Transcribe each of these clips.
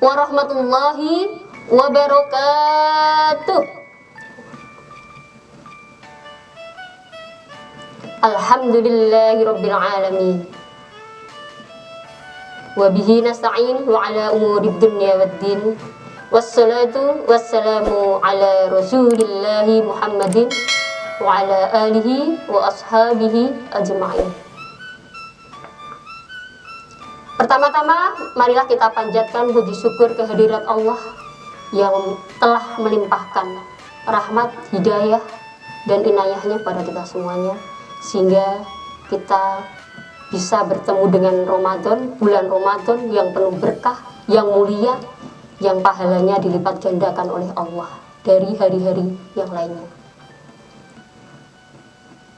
warahmatullahi wabarakatuh. Alhamdulillahirabbil alamin. Wa bihi nasta'in wa ala umuri dunya waddin. Wassalatu wassalamu ala Rasulillahi Muhammadin wa ala alihi wa ashabihi ajma'in. Pertama-tama, marilah kita panjatkan puji syukur kehadirat Allah yang telah melimpahkan rahmat, hidayah, dan inayahnya pada kita semuanya, sehingga kita bisa bertemu dengan Ramadan, bulan Ramadan yang penuh berkah, yang mulia, yang pahalanya dilipat gandakan oleh Allah dari hari-hari yang lainnya.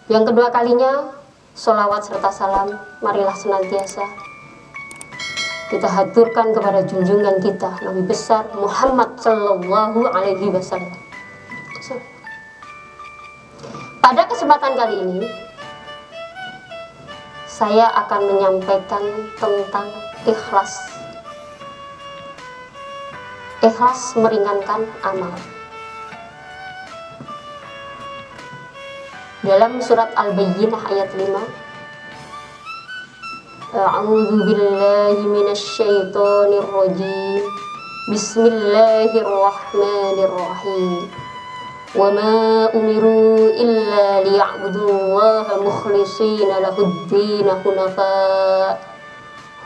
Yang kedua kalinya, sholawat serta salam marilah senantiasa kita haturkan kepada junjungan kita Nabi besar Muhammad Sallallahu Alaihi Wasallam. Pada kesempatan kali ini, saya akan menyampaikan tentang ikhlas. Ikhlas meringankan amal. Dalam surat Al-Bayyinah ayat 5, A'udzu billahi minasyaitonir rajim. Bismillahirrahmanirrahim. Wa ma umiru illa liya'budullaha mukhlishina lahud-din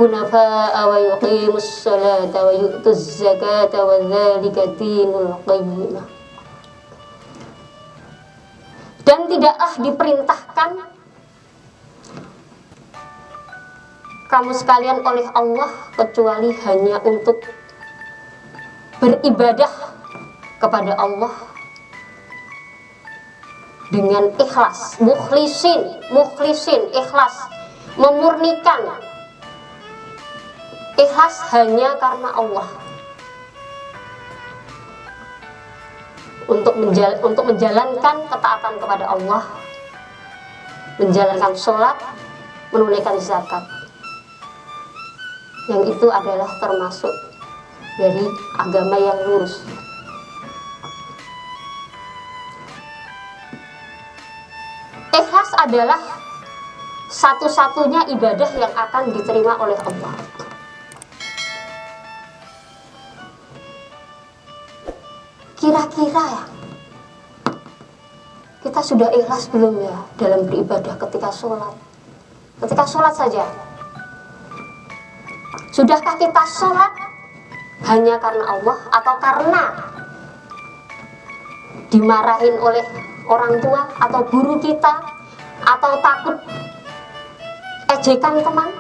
hunafa'a wa yuqimus salata wa yu'tuz zakata wa dzalika dinul qayyimah. Dan tidaklah diperintahkan kamu sekalian oleh Allah kecuali hanya untuk beribadah kepada Allah dengan ikhlas, mukhlisin, ikhlas, memurnikan, ikhlas hanya karena Allah, untuk menjalankan ketaatan kepada Allah, menjalankan sholat, menunaikan zakat, yang itu adalah termasuk dari agama yang lurus. Ikhlas adalah satu-satunya ibadah yang akan diterima oleh Allah. Kira-kira ya, kita sudah ikhlas belum ya dalam beribadah ketika sholat? Ketika sholat saja, sudahkah kita sholat hanya karena Allah atau karena dimarahin oleh orang tua atau guru kita, atau takut ejekan teman?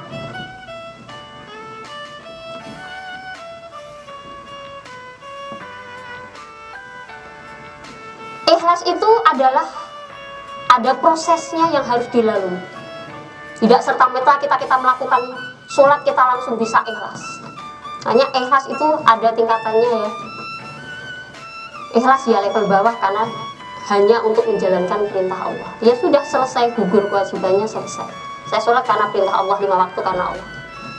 Ikhlas itu adalah ada prosesnya yang harus dilalui. Tidak serta-merta kita melakukan sholat kita langsung bisa ikhlas. Hanya ikhlas itu ada tingkatannya ya. Ikhlas ya level bawah karena hanya untuk menjalankan perintah Allah. Ya sudah selesai, gugur kewajibannya, selesai. Saya sholat karena perintah Allah, 5 waktu karena Allah.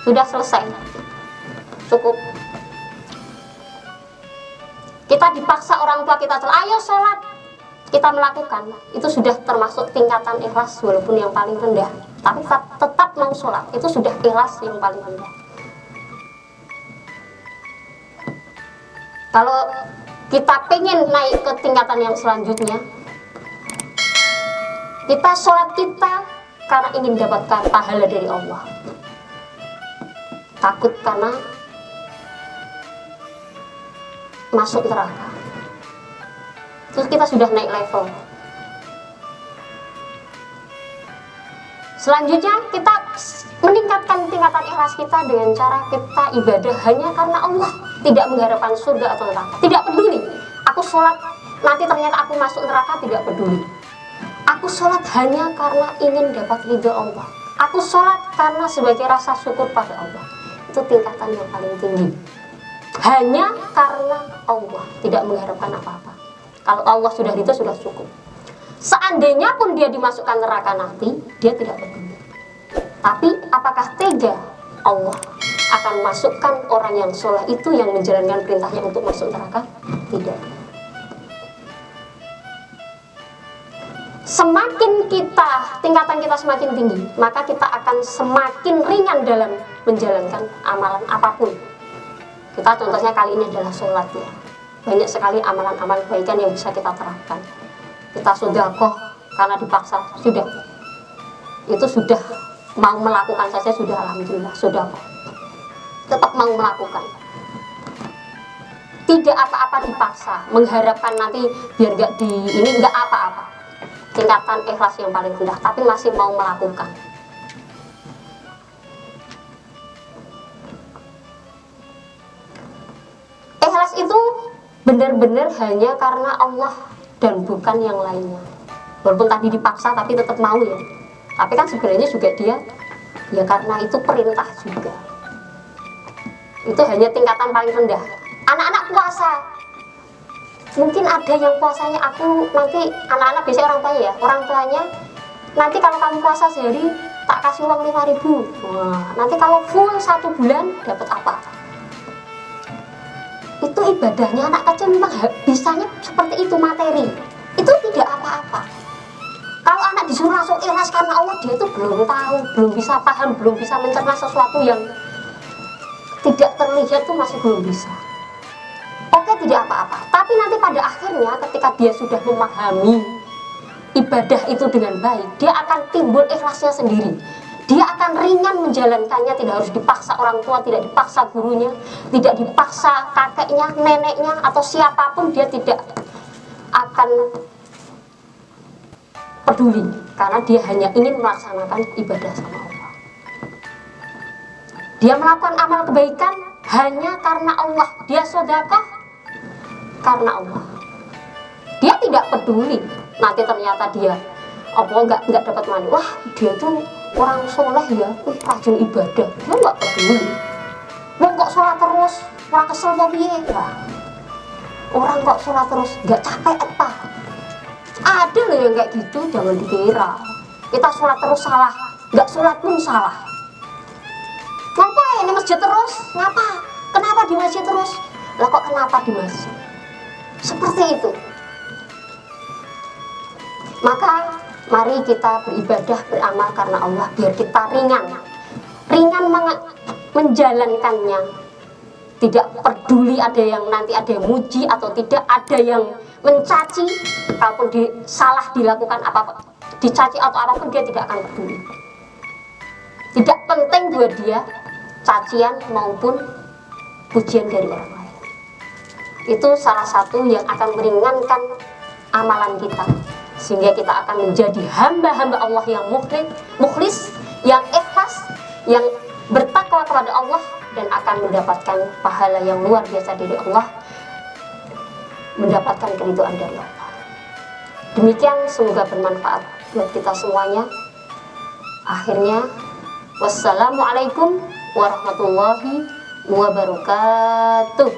Sudah selesai, cukup. Kita dipaksa orang tua kita, ayo sholat, kita melakukan, itu sudah termasuk tingkatan ikhlas walaupun yang paling rendah. Tapi tetap mau sholat, itu sudah ikhlas yang paling rendah. Kalau kita pengen naik ke tingkatan yang selanjutnya, kita sholat kita karena ingin dapatkan pahala dari Allah, takut karena masuk neraka. Terus kita sudah naik level. Selanjutnya kita meningkatkan tingkatan ikhlas kita dengan cara kita ibadah hanya karena Allah, tidak mengharapkan surga atau neraka. Tidak peduli aku sholat nanti ternyata aku masuk neraka, tidak peduli. Aku sholat hanya karena ingin dapat ridho Allah. Aku sholat karena sebagai rasa syukur pada Allah. Itu tingkatan yang paling tinggi. Hanya karena Allah, tidak mengharapkan apa-apa. Kalau Allah sudah ridho, sudah cukup. Seandainya pun dia dimasukkan neraka nanti, dia tidak peduli. Tapi apakah tega Allah akan masukkan orang yang soleh itu yang menjalankan perintahnya untuk masuk neraka? Tidak. Semakin tingkatan kita semakin tinggi, maka kita akan semakin ringan dalam menjalankan amalan apapun. Kita contohnya kali ini adalah sholat ya. Banyak sekali amalan-amalan kebaikan yang bisa kita terapkan. Kita sedekah karena dipaksa, sudah. Itu sudah mau melakukan saja sudah alhamdulillah, sedekah. Tetap mau melakukan. Tidak apa-apa dipaksa, mengharapkan nanti biar nggak apa-apa. Tingkatan ikhlas yang paling rendah, tapi masih mau melakukan. Ikhlas itu benar-benar hanya karena Allah dan bukan yang lainnya. Walaupun tadi dipaksa tapi tetap mau ya. Tapi kan sebenarnya juga dia ya karena itu perintah juga. Itu hanya tingkatan paling rendah. Anak-anak puasa, mungkin ada yang puasanya aku nanti anak-anak biasanya orang tuanya nanti kalau kamu puasa sehari tak kasih uang 5.000. Wah, nanti kalau full 1 bulan dapat apa? Itu ibadahnya anak kecil memang bisanya seperti itu, materi. Itu tidak apa-apa. Kalau anak disuruh langsung ikhlas karena Allah, dia itu belum tahu, belum bisa paham, belum bisa mencerna sesuatu yang tidak terlihat, itu masih belum bisa. Oke, tidak apa-apa. Tapi nanti pada akhirnya ketika dia sudah memahami ibadah itu dengan baik, dia akan timbul ikhlasnya sendiri. Dia akan ringan menjalankannya, tidak harus dipaksa orang tua, tidak dipaksa gurunya, tidak dipaksa kakeknya, neneknya, atau siapapun. Dia tidak akan peduli, karena dia hanya ingin melaksanakan ibadah sama Allah. Dia melakukan amal kebaikan hanya karena Allah. Dia sedekah karena Allah. Dia tidak peduli nanti ternyata dia nggak dapat money. Wah, dia tuh orang soleh ya, rajin ibadah. Dia nggak peduli. Wong kok sholat terus, orang kesel mau piye? Orang kok sholat terus nggak capek apa? Ada loh yang kayak gitu, jangan dikira kita sholat terus salah, nggak sholat pun salah. Ngapa ini masjid terus? Ngapa? Kenapa di masjid terus? Lah kok kenapa di masjid? Seperti itu. Maka mari kita beribadah, beramal karena Allah, biar kita ringan menjalankannya. Tidak peduli ada yang nanti ada yang muji atau tidak, ada yang mencaci, kalaupun salah dilakukan apa, dicaci atau apapun, dia tidak akan peduli. Tidak penting buat dia cacian maupun pujian dari orang lain. Itu salah satu yang akan meringankan amalan kita, sehingga kita akan menjadi hamba-hamba Allah yang mukhlis, yang ikhlas, yang bertakwa kepada Allah, dan akan mendapatkan pahala yang luar biasa dari Allah, mendapatkan keridhaan dari Allah. Demikian, semoga bermanfaat buat kita semuanya. Akhirnya, wassalamualaikum warahmatullahi wabarakatuh.